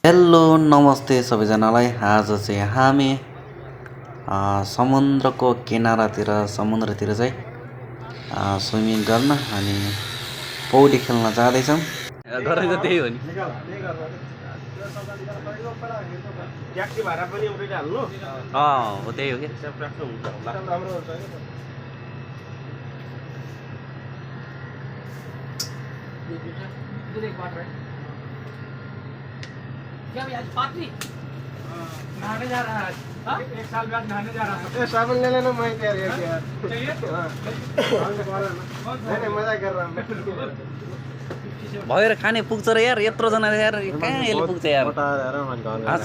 Hello नमस्ते सबैजनालाई। आज चाहिँ हामी समुद्रको किनारातिर समुद्रतिर चाहिँ स्विमिङ गर्न अनि पौडी खेल्न जाँदैछौँ। गरेको त्यही हो नि। ट्याक्सी भाडा पनि एउटै हाल्नु हो त्यही हो कि। राम्रो हुन्छ क्या भी आज पार्टी नहाने जा रहा है आज एक साल बाद नहाने जा रहा है ए साबुन ले लेना मैं तैयार है यार चाहिए नहीं मजाक कर रहा हूं भएर खाने पुग्छ र यार, यत्रोजना यार कहाँ यसले पुग्छ यार।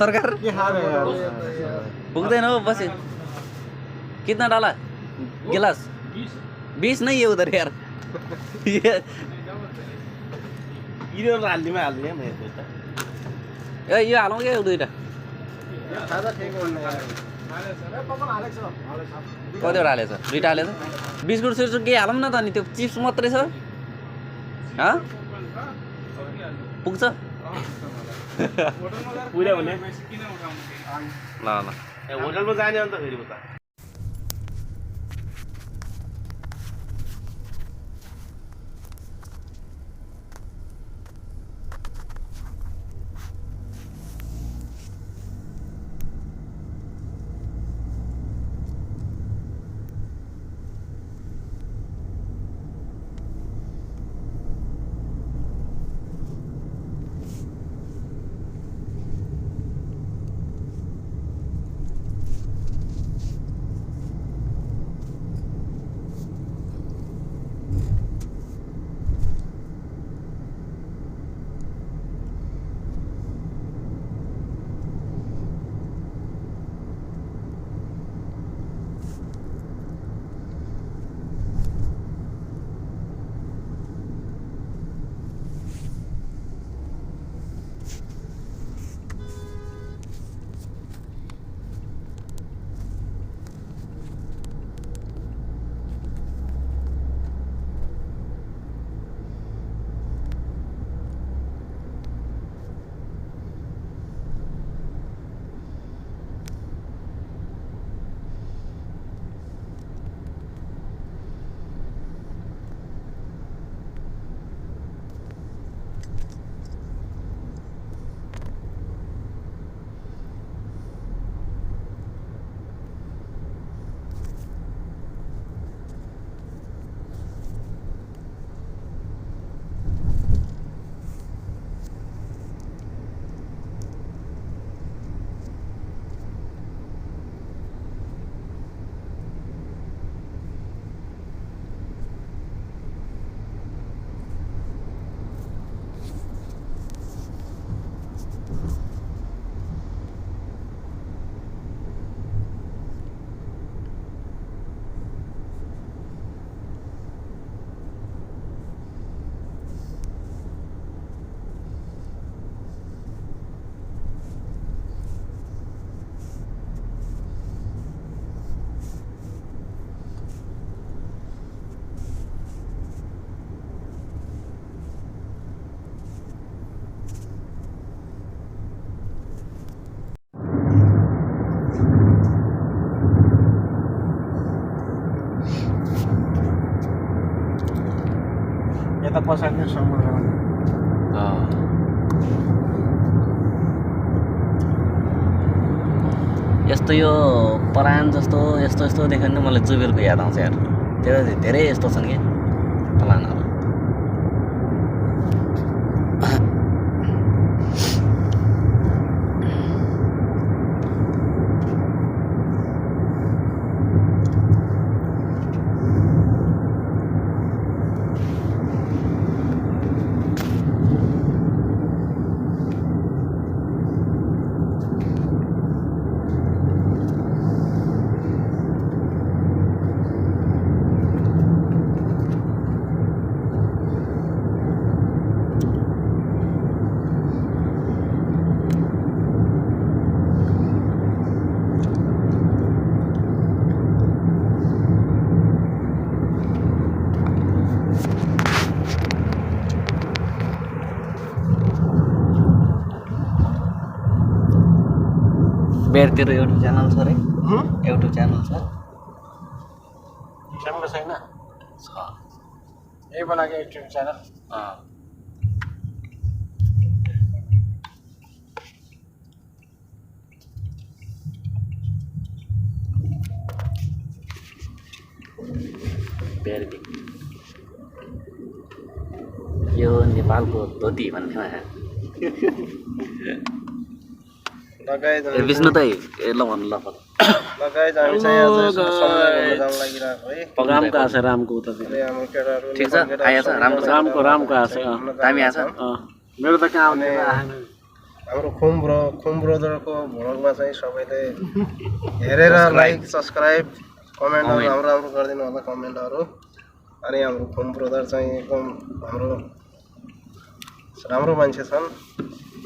सरकार के हाल है यार पुग्दैन हो। बस कितना डाला गिलास? 20 नहीं है उधर यार। इधर हाल्दिमा हाल्दिने मैले त ए यो हालौँ क्या दुईवटा। खाजा ठिक हुन्न यार कतिवटा हालेछ? दुईवटा हालेछ। बिस्कुट सिस्कुट केही हालौँ न त। अनि त्यो चिप्स मात्रै छ। पुग्छ पुरा हुने ल ल। होटलमा जाने अन्त फेरि उता यता पछाडि समुद्रमा यस्तो यो परान जस्तो यस्तो यस्तो देख्यो भने मलाई जुबेलको याद आउँछ यार। त्यो धेरै यस्तो छन् कि पलानहरू। बेरतिर एउटा च्यानल छ रे एउटा च्यानल छ श्यामको छैन छ यही बनाएको युट्युब च्यानल बेरबिक यो नेपालको धोती भन्ने लगायत ए विष्णु दाइ ए ल भन्नु ल लगायत हामी चाहिँ आज समुद्र घुम्न जान लागिरहेको है रामको आछ रामको उतातिर अहिले हाम्रो केटाहरू ठिक छ आएछ राम्रो रामको आछ दामी आछ मेरो त कहाँ आउने हाम्रो खुम ब्रदरको भ्लगमा चाहिँ सबैले हेरेर लाइक सब्सक्राइब कमेन्टहरू राम्रो राम्रो गरिदिनु होला कमेन्टहरू अनि हाम्रो खुम ब्रदर चाहिँ एकदम हाम्रो राम्रो मान्छे छन्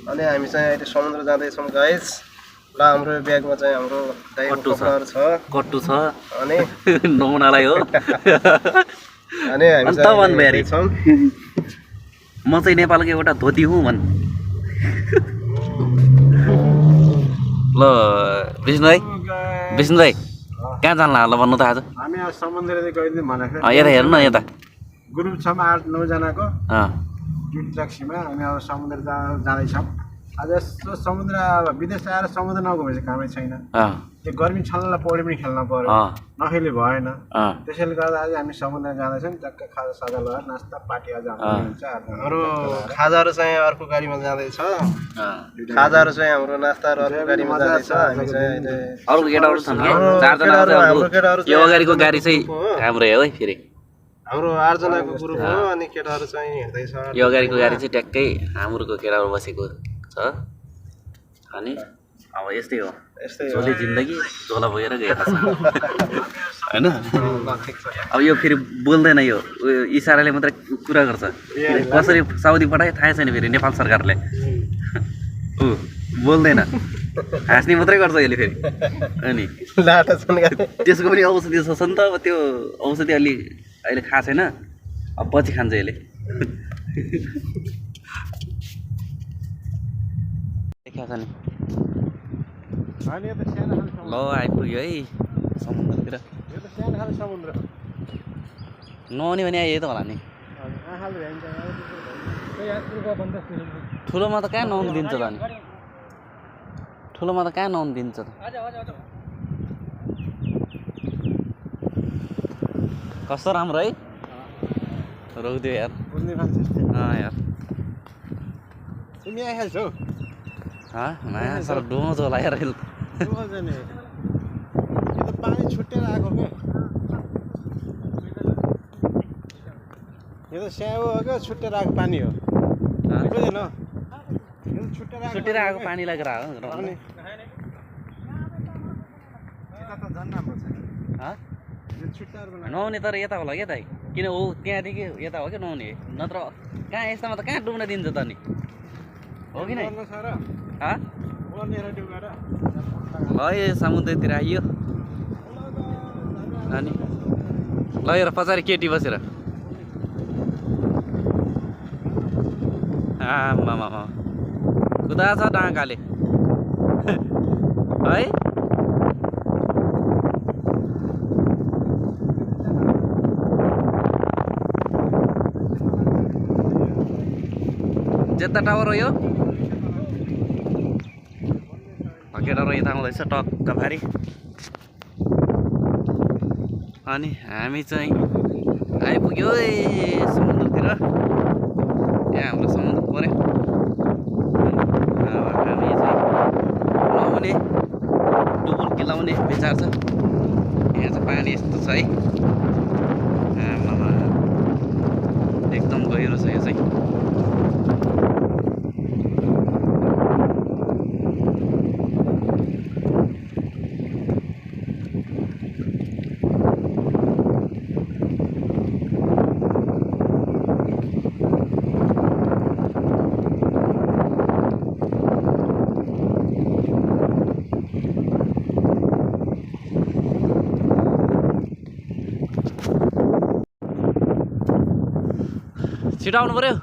अनि हामी चाहिँ अहिले समुद्र जाँदैछौँ गाइस ल हाम्रो ब्यागमा चाहिँ हाम्रो दाइको कपडाहरू छ कट्टु छ अनि नमुनालाई हो अनि हामी अन्त भन बेरी छौँ म चाहिँ नेपालको एउटा धोती हुँ भन् ल विष्णु दाइ कहाँ जान्ला ल भन्नु त आज हामी आज समुद्रदेखि गइदिउँ भनेको यता हेर्नु न यता ग्रुप छौँ 8-9 जनाको अँ जुन ट्याक्सीमा हामी अब समुद्र जाँदैछौँ आज यस्तो समुद्र विदेश आएर समुद्र नगएपछि कामै छैन अँ त्यो गर्मी छल्नलाई पौडी पनि खेल्न पर्यो अँ नखेली भएन अँ त्यसैले गर्दा आज हामी समुद्र जाँदैछौँ टक्क खाजा साजा लगाएर नास्ता पार्टी आज हुन्छ हाम्रो खाजाहरू चाहिँ अर्को गाडीमा जाँदैछ खाजाहरू चाहिँ हाम्रो नास्ताहरू अर्को गाडीमा जाँदैछ हामी चाहिँ अहिले अरूको केटाहरू छन् कि चारजना हाम्रो केटाहरू यो अगाडिको गाडी चाहिँ हाम्रै हो है फेरि हाम्रो 8 जनाको ग्रुप हो अनि केटाहरू चाहिँ हिँड्दैछ यो अगाडिको गाडी चाहिँ ट्याक्कै हाम्रोको केटाहरू बसेको छ अनि अब यस्तै हो यस्तै हो झोले जिन्दगी झोला भएर गएका छन् होइन अब यो फेरि बोल्दैन यो इसाराले मात्रै कुरा गर्छ कसरी साउदी पठाए थाहा छैन फेरि नेपाल सरकारले ऊ बोल्दैन हाँस्ने मात्रै गर्छ यसले फेरि अनि लाटा छन् त्यसको पनि औषधि छ नि त अब त्यो औषधि अलि अहिले खाएको छैन अब पछि खान्छ यसले देखाएको छ नि ल आइपुग्यो है समुद्रतिर नआउने भने यही त होला नि ठुलोमा त कहाँ नुहाउनु दिन्छ त अनि ठुलोमा त कहाँ नुहाउनु दिन्छ त कस्तो राम्रो है रोकिदियो यार यार तिमी आइहाल्छौ नयाँ सर डुमो होला यार यो त पानी छुट्टेर आएको के यो त स्याउ हो क्या छुट्टेर आएको पानी हो बुझेन छुट्टेर आएको पानी लागेर हो नहुने तर यता होला क्या त किन हो त्यहाँदेखि यता हो क्या नहुने नत्र कहाँ यस्तामा त कहाँ डुब्न दिन्छ त नि हो कि नै ल यो समुद्रतिर आइयो अनि ल हेर पछाडि केटी बसेर आमामा कुदा छ डाँगाले है जेता टावर हो यो केटाहरू यता आउँदैछ टक्क भारी अनि हामी चाहिँ आइपुग्यो समुद्रतिर यहाँ हाम्रो समुद्र पऱ्यो अब हामी चाहिँ नहुने डुबुल्की लाउने विचार छ यहाँ चाहिँ पानी यस्तो छ है आमामा एकदम गहिरो छ यो चाहिँ छिटो आउनु पर्यो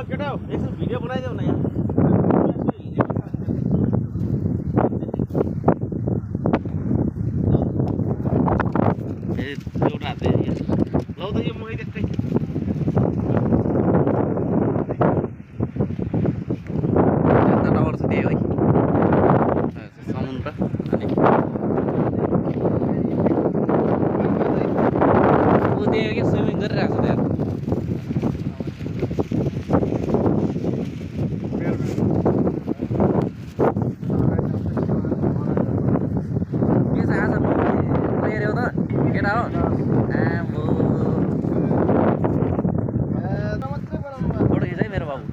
केटा हो यसो भिडियो बनाइदेऊ न यहाँ लौ त यो मै त्यस्तै टावर छ त्यही है समुद्र अनि ऊ त्यही के स्विमिङ गरिरहेको छ त्यहाँ के छ आज हेऱ्यौ त केटा हो आम्बो फोटो खिच है मेरो बाबु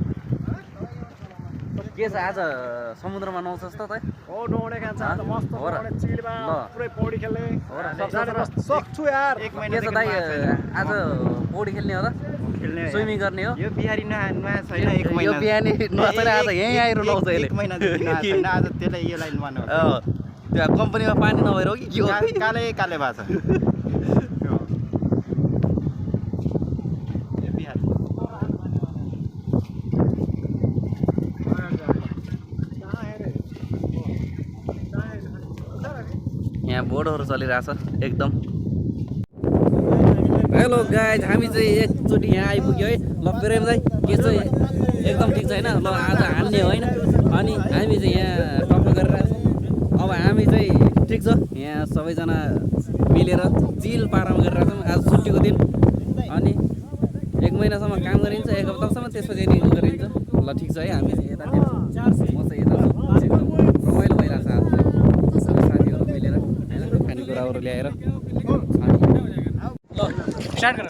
के छ आज समुद्रमा नुहाउँछस् त तै ओ नुहाउने खान्छ आज मस्त हो र? नुहाउने चिलमा ल। पुरै पौडी खेल्ने हो र? जाने सक्छु यार के छ दाइ आज पौडी खेल्ने हो त स्विमिङ गर्ने हो यो बिहारी नुहा छैन एक यो महिना बिहानी नुहाउँदैन आज यहीँ आएर नुहाउँछ एक महिना जति नुहाएको छैन आज त्यसलाई यसलाई नुहानु त्यो कम्पनीमा पानी नभएर हो कि के हो काले काले भएको छ यो बिहारी यहाँ बोर्डहरू चलिरहेछ एकदम हेलो गाइज हामी चाहिँ एकचोटि यहाँ आइपुग्यो है ल प्रेम दाइ के चाहिँ एकदम ठिक छैन ल आज हान्ने होइन अनि हामी चाहिँ यहाँ टक्क गरिरहेको छौँ अब हामी चाहिँ ठिक छ यहाँ सबैजना मिलेर चिल पारामा गरिरहेको छौँ आज छुट्टीको दिन अनि एक महिनासम्म काम गरिन्छ एक हप्तासम्म त्यसपछि रिन्यू गरिन्छ ल ठिक छ है हामी चाहिँ यतातिर म चाहिँ यता छु एकदम रमाइलो भइरहेको छ आज चाहिँ सबै साथीहरू मिलेर होइन खानेकुराहरू ल्याएर ल स्टार्ट गर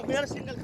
मेरो सिंगल